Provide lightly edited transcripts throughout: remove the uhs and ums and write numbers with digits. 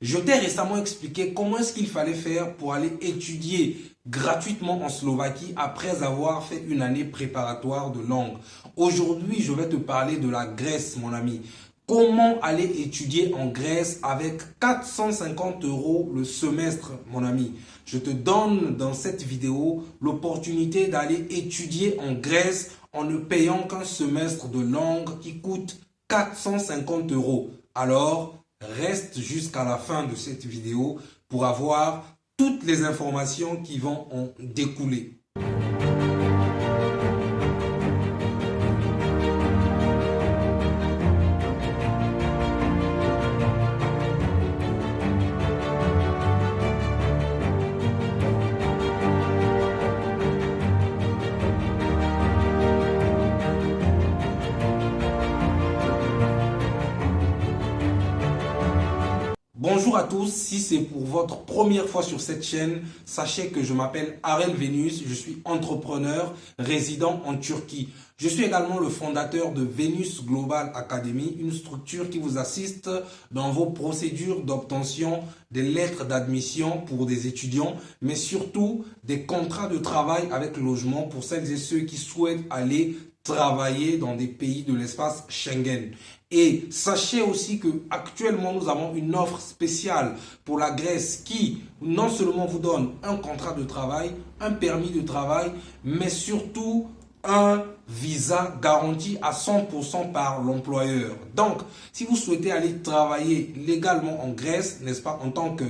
Je t'ai récemment expliqué comment est-ce qu'il fallait faire pour aller étudier gratuitement en Slovaquie après avoir fait une année préparatoire de langue. Aujourd'hui, je vais te parler de la Grèce, mon ami. Comment aller étudier en Grèce avec 450 € le semestre, mon ami? Je te donne dans cette vidéo l'opportunité d'aller étudier en Grèce en ne payant qu'un semestre de langue qui coûte 450 €. Alors, reste jusqu'à la fin de cette vidéo pour avoir toutes les informations qui vont en découler. Bonjour à tous, si c'est pour votre première fois sur cette chaîne, sachez que je m'appelle Arel Venus, je suis entrepreneur résident en Turquie. Je suis également le fondateur de Venus Global Academy, une structure qui vous assiste dans vos procédures d'obtention des lettres d'admission pour des étudiants, mais surtout des contrats de travail avec logement pour celles et ceux qui souhaitent aller travailler dans des pays de l'espace Schengen. Et sachez aussi que actuellement nous avons une offre spéciale pour la Grèce qui non seulement vous donne un contrat de travail, un permis de travail, mais surtout un visa garanti à 100% par l'employeur. Donc, si vous souhaitez aller travailler légalement en Grèce, n'est-ce pas, en tant que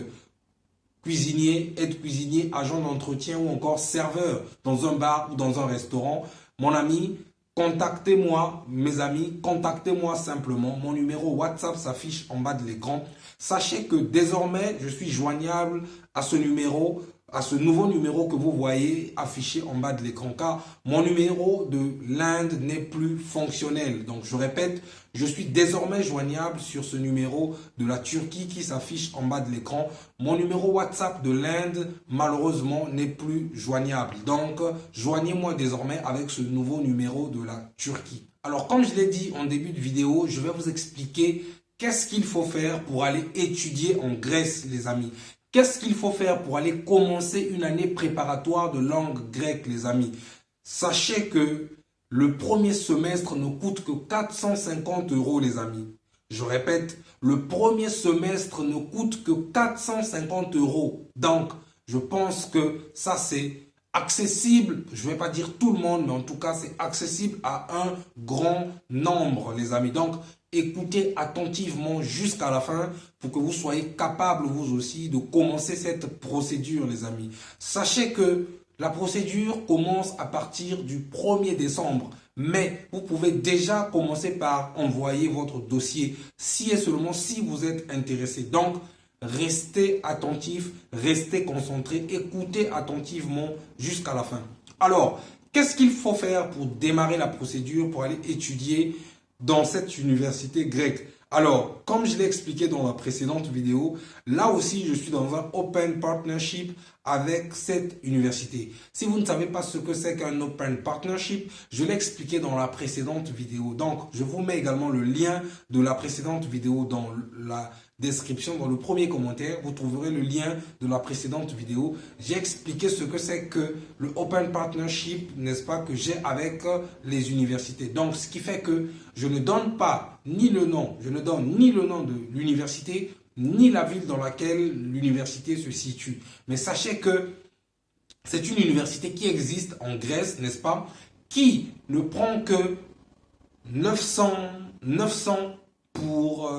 cuisinier, aide-cuisinier, agent d'entretien ou encore serveur dans un bar ou dans un restaurant, mon ami, contactez-moi, mes amis, contactez-moi simplement. Mon numéro WhatsApp s'affiche en bas de l'écran. Sachez que désormais, je suis joignable à ce numéro, à ce nouveau numéro que vous voyez affiché en bas de l'écran, car mon numéro de l'Inde n'est plus fonctionnel. Donc, je répète, je suis désormais joignable sur ce numéro de la Turquie qui s'affiche en bas de l'écran. Mon numéro WhatsApp de l'Inde, malheureusement, n'est plus joignable. Donc, joignez-moi désormais avec ce nouveau numéro de la Turquie. Alors, comme je l'ai dit en début de vidéo, je vais vous expliquer qu'est-ce qu'il faut faire pour aller étudier en Grèce, les amis. Qu'est-ce qu'il faut faire pour aller commencer une année préparatoire de langue grecque, les amis? Sachez que le premier semestre ne coûte que 450 €, les amis. Je répète, le premier semestre ne coûte que 450 €. Donc, je pense que ça, c'est accessible. Je ne vais pas dire tout le monde, mais en tout cas, c'est accessible à un grand nombre, les amis. Donc, écoutez attentivement jusqu'à la fin pour que vous soyez capables, vous aussi, de commencer cette procédure, les amis. Sachez que la procédure commence à partir du 1er décembre. Mais vous pouvez déjà commencer par envoyer votre dossier si et seulement si vous êtes intéressé. Donc, restez attentifs, restez concentrés, écoutez attentivement jusqu'à la fin. Alors, qu'est-ce qu'il faut faire pour démarrer la procédure, pour aller étudier dans cette université grecque? Alors, comme je l'ai expliqué dans la précédente vidéo, là aussi, je suis dans un open partnership avec cette université. Si vous ne savez pas ce que c'est qu'un open partnership, je l'ai expliqué dans la précédente vidéo. Donc, je vous mets également le lien de la précédente vidéo dans la description, dans le premier commentaire. Vous trouverez le lien de la précédente vidéo. J'ai expliqué ce que c'est que le open partnership, n'est-ce pas, que j'ai avec les universités. Donc, ce qui fait que je ne donne pas ni le nom, je ne donne ni le nom de l'université, ni la ville dans laquelle l'université se situe. Mais sachez que c'est une université qui existe en Grèce, n'est-ce pas, qui ne prend que 900 pour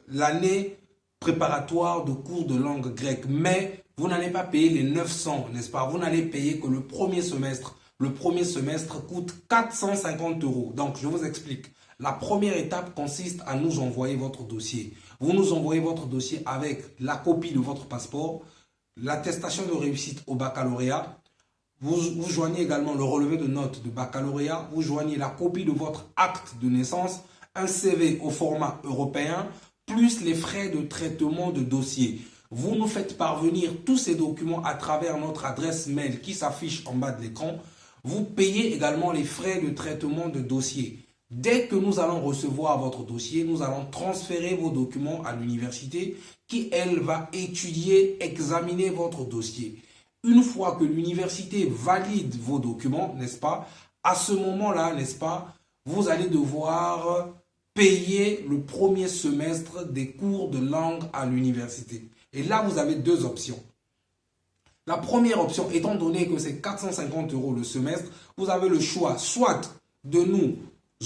l'année préparatoire de cours de langue grecque. Mais vous n'allez pas payer les 900, n'est-ce pas? Vous n'allez payer que le premier semestre. Le premier semestre coûte 450 €. Donc, je vous explique. La première étape consiste à nous envoyer votre dossier. Vous nous envoyez votre dossier avec la copie de votre passeport, l'attestation de réussite au baccalauréat. Vous joignez également le relevé de notes de baccalauréat. Vous joignez la copie de votre acte de naissance, un CV au format européen, plus les frais de traitement de dossier. Vous nous faites parvenir tous ces documents à travers notre adresse mail qui s'affiche en bas de l'écran. Vous payez également les frais de traitement de dossier. Dès que nous allons recevoir votre dossier, nous allons transférer vos documents à l'université qui, elle, va étudier, examiner votre dossier. Une fois que l'université valide vos documents, n'est-ce pas, à ce moment-là, n'est-ce pas, vous allez devoir payer le premier semestre des cours de langue à l'université. Et là, vous avez deux options. La première option, étant donné que c'est 450 € le semestre, vous avez le choix soit de nous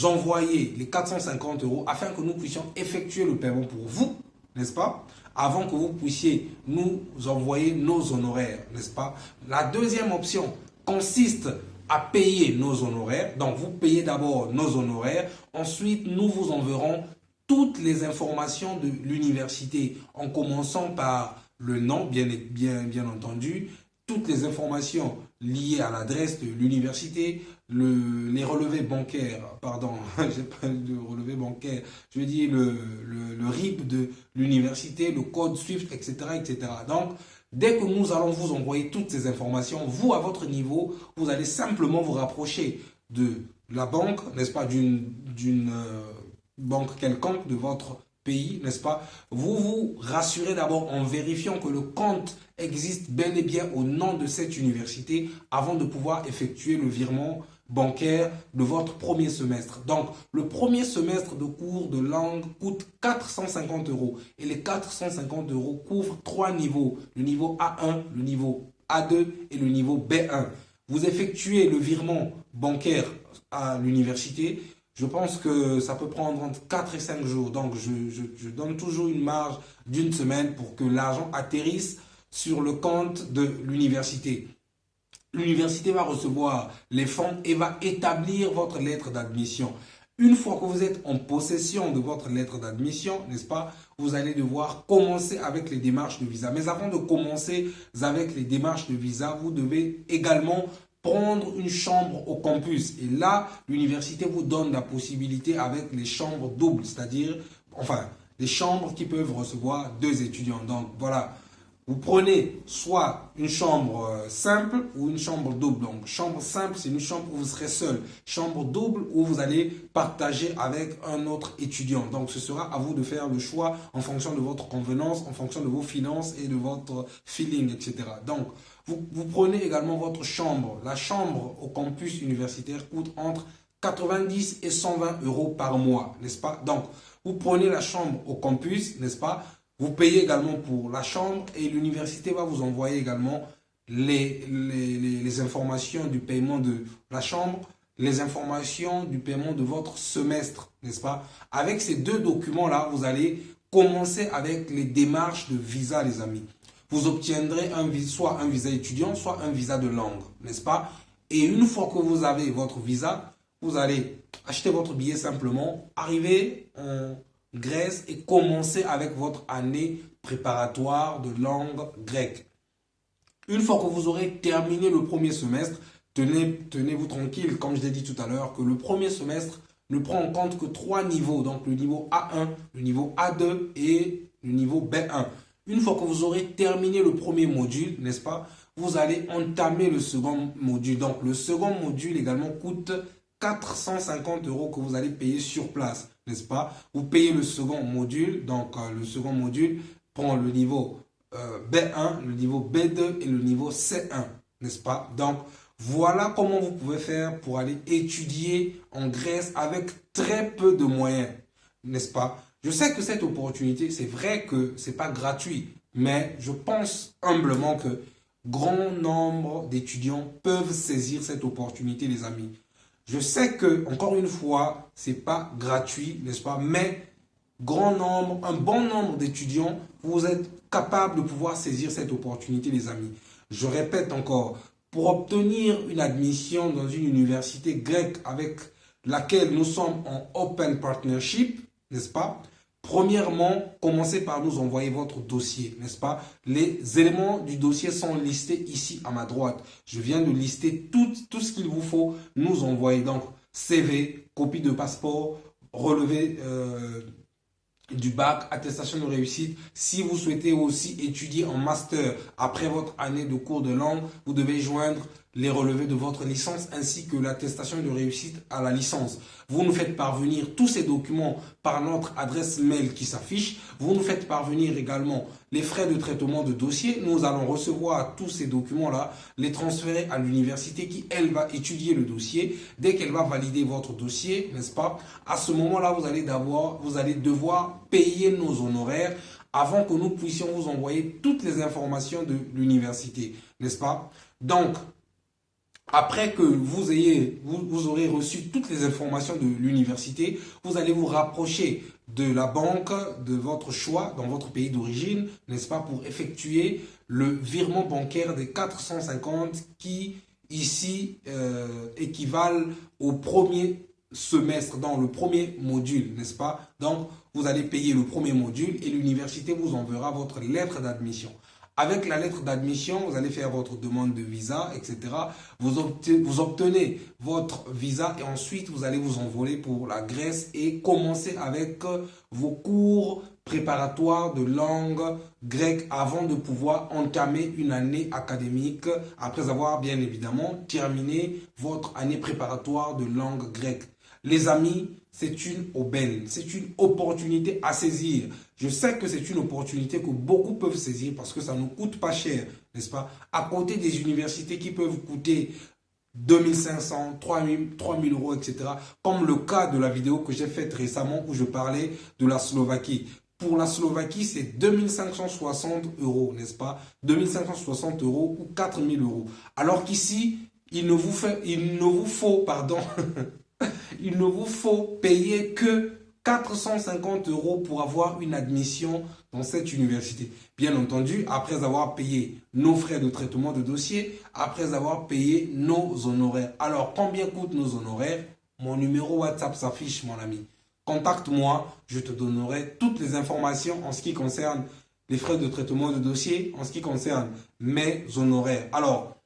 envoyer les 450 € afin que nous puissions effectuer le paiement pour vous, n'est-ce pas? Avant que vous puissiez nous envoyer nos honoraires, n'est-ce pas? La deuxième option consiste à payer nos honoraires. Donc, vous payez d'abord nos honoraires. Ensuite, nous vous enverrons toutes les informations de l'université en commençant par le nom, bien entendu, toutes les informations liées à l'adresse de l'université, les relevés bancaires, pardon, j'ai pas de relevé bancaire, je veux dire le RIB de l'université, le code SWIFT, etc., etc. Donc, dès que nous allons vous envoyer toutes ces informations, vous, à votre niveau, vous allez simplement vous rapprocher de la banque, n'est-ce pas, d'une banque quelconque de votre pays, n'est-ce pas? Vous vous rassurez d'abord en vérifiant que le compte existe bel et bien au nom de cette université avant de pouvoir effectuer le virement bancaire de votre premier semestre. Donc, le premier semestre de cours de langue coûte 450 € et les 450 € couvrent trois niveaux, le niveau A1, le niveau A2 et le niveau B1. Vous effectuez le virement bancaire à l'université. Je pense que ça peut prendre entre 4 et 5 jours. Donc, je donne toujours une marge d'une semaine pour que l'argent atterrisse sur le compte de l'université. L'université va recevoir les fonds et va établir votre lettre d'admission. Une fois que vous êtes en possession de votre lettre d'admission, n'est-ce pas, vous allez devoir commencer avec les démarches de visa. Mais avant de commencer avec les démarches de visa, vous devez également prendre une chambre au campus. Et là, l'université vous donne la possibilité avec les chambres doubles, c'est-à-dire, enfin, les chambres qui peuvent recevoir 2 étudiants. Donc, voilà. Vous prenez soit une chambre simple ou une chambre double. Donc, chambre simple, c'est une chambre où vous serez seul. Chambre double où vous allez partager avec un autre étudiant. Donc, ce sera à vous de faire le choix en fonction de votre convenance, en fonction de vos finances et de votre feeling, etc. Donc, vous prenez également votre chambre. La chambre au campus universitaire coûte entre 90 et 120 € par mois, n'est-ce pas? Donc, vous prenez la chambre au campus, n'est-ce pas? Vous payez également pour la chambre et l'université va vous envoyer également les informations du paiement de la chambre, les informations du paiement de votre semestre, n'est-ce pas? Avec ces deux documents-là, vous allez commencer avec les démarches de visa, les amis. Vous obtiendrez soit un visa étudiant, soit un visa de langue, n'est-ce pas? Et une fois que vous avez votre visa, vous allez acheter votre billet simplement, arriver en Grèce et commencer avec votre année préparatoire de langue grecque. Une fois que vous aurez terminé le premier semestre, tenez-vous tranquille, comme je l'ai dit tout à l'heure, que le premier semestre ne prend en compte que 3 niveaux, donc le niveau A1, le niveau A2 et le niveau B1. Une fois que vous aurez terminé le premier module, n'est-ce pas, vous allez entamer le second module. Donc le second module également coûte 450 € que vous allez payer sur place, n'est-ce pas? Vous payez le second module, donc le second module prend le niveau B1, le niveau B2 et le niveau C1, n'est-ce pas? Donc, voilà comment vous pouvez faire pour aller étudier en Grèce avec très peu de moyens, n'est-ce pas? Je sais que cette opportunité, c'est vrai que ce n'est pas gratuit, mais je pense humblement que grand nombre d'étudiants peuvent saisir cette opportunité, les amis. Je sais que, encore une fois, ce n'est pas gratuit, n'est-ce pas? Mais un bon nombre d'étudiants, vous êtes capables de pouvoir saisir cette opportunité, les amis. Je répète encore, pour obtenir une admission dans une université grecque avec laquelle nous sommes en open partnership, n'est-ce pas? Premièrement, commencez par nous envoyer votre dossier, n'est-ce pas? Les éléments du dossier sont listés ici à ma droite. Je viens de lister tout ce qu'il vous faut nous envoyer. Donc, CV, copie de passeport, relevé du bac, attestation de réussite. Si vous souhaitez aussi étudier en master après votre année de cours de langue, vous devez joindre les relevés de votre licence ainsi que l'attestation de réussite à la licence. Vous nous faites parvenir tous ces documents par notre adresse mail qui s'affiche. Vous nous faites parvenir également les frais de traitement de dossier. Nous allons recevoir tous ces documents-là, les transférer à l'université qui, elle, va étudier le dossier. Dès qu'elle va valider votre dossier, n'est-ce pas, à ce moment-là, vous allez devoir payer nos honoraires avant que nous puissions vous envoyer toutes les informations de l'université, n'est-ce pas? Donc, après que vous aurez reçu toutes les informations de l'université, vous allez vous rapprocher de la banque de votre choix dans votre pays d'origine, n'est-ce pas, pour effectuer le virement bancaire des 450 qui, ici, équivalent au premier semestre, dans le premier module, n'est-ce pas? Donc, vous allez payer le premier module et l'université vous enverra votre lettre d'admission. Avec la lettre d'admission, vous allez faire votre demande de visa, etc. Vous obtenez votre visa et ensuite, vous allez vous envoler pour la Grèce et commencer avec vos cours préparatoires de langue grecque avant de pouvoir entamer une année académique après avoir bien évidemment terminé votre année préparatoire de langue grecque. Les amis, c'est une aubaine, c'est une opportunité à saisir. Je sais que c'est une opportunité que beaucoup peuvent saisir parce que ça ne coûte pas cher, n'est-ce pas? À côté des universités qui peuvent coûter 2500, 3000 euros, etc. Comme le cas de la vidéo que j'ai faite récemment où je parlais de la Slovaquie. Pour la Slovaquie, c'est 2560 euros, n'est-ce pas? 2560 euros ou 4000 euros. Alors qu'ici, il ne vous faut il ne vous faut payer que 450 euros pour avoir une admission dans cette université. Bien entendu, après avoir payé nos frais de traitement de dossier, après avoir payé nos honoraires. Alors, combien coûtent nos honoraires? Mon numéro WhatsApp s'affiche, mon ami. Contacte-moi, je te donnerai toutes les informations en ce qui concerne les frais de traitement de dossier, en ce qui concerne mes honoraires. Alors,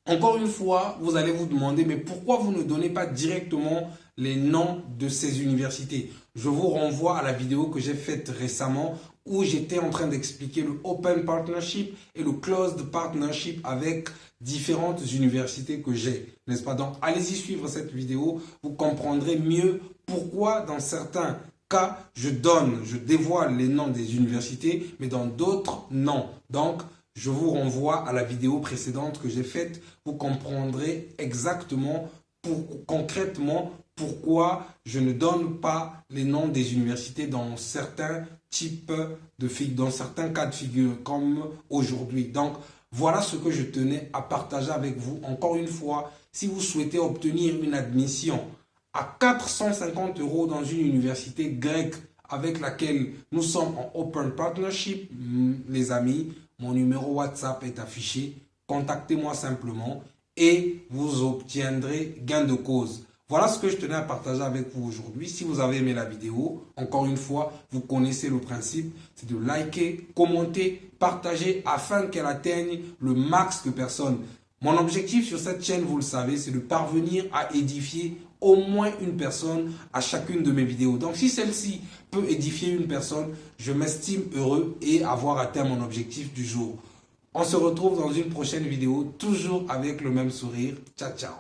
encore une fois, vous allez vous demander, mais pourquoi vous ne donnez pas directement les noms de ces universités? Je vous renvoie à la vidéo que j'ai faite récemment où j'étais en train d'expliquer le Open Partnership et le Closed Partnership avec différentes universités que j'ai, n'est-ce pas? Donc, allez-y suivre cette vidéo, vous comprendrez mieux pourquoi dans certains cas, je dévoile les noms des universités, mais dans d'autres, non. Donc, je vous renvoie à la vidéo précédente que j'ai faite. Vous comprendrez exactement, concrètement, pourquoi je ne donne pas les noms des universités dans certains types dans certains cas de figure, comme aujourd'hui. Donc, voilà ce que je tenais à partager avec vous. Encore une fois, si vous souhaitez obtenir une admission à 450 euros dans une université grecque avec laquelle nous sommes en Open Partnership, les amis, mon numéro WhatsApp est affiché. Contactez-moi simplement et vous obtiendrez gain de cause. Voilà ce que je tenais à partager avec vous aujourd'hui. Si vous avez aimé la vidéo, encore une fois, vous connaissez le principe, c'est de liker, commenter, partager afin qu'elle atteigne le max de personnes. Mon objectif sur cette chaîne, vous le savez, c'est de parvenir à édifier au moins une personne à chacune de mes vidéos. Donc, si celle-ci peut édifier une personne, je m'estime heureux et avoir atteint mon objectif du jour. On se retrouve dans une prochaine vidéo, toujours avec le même sourire. Ciao, ciao.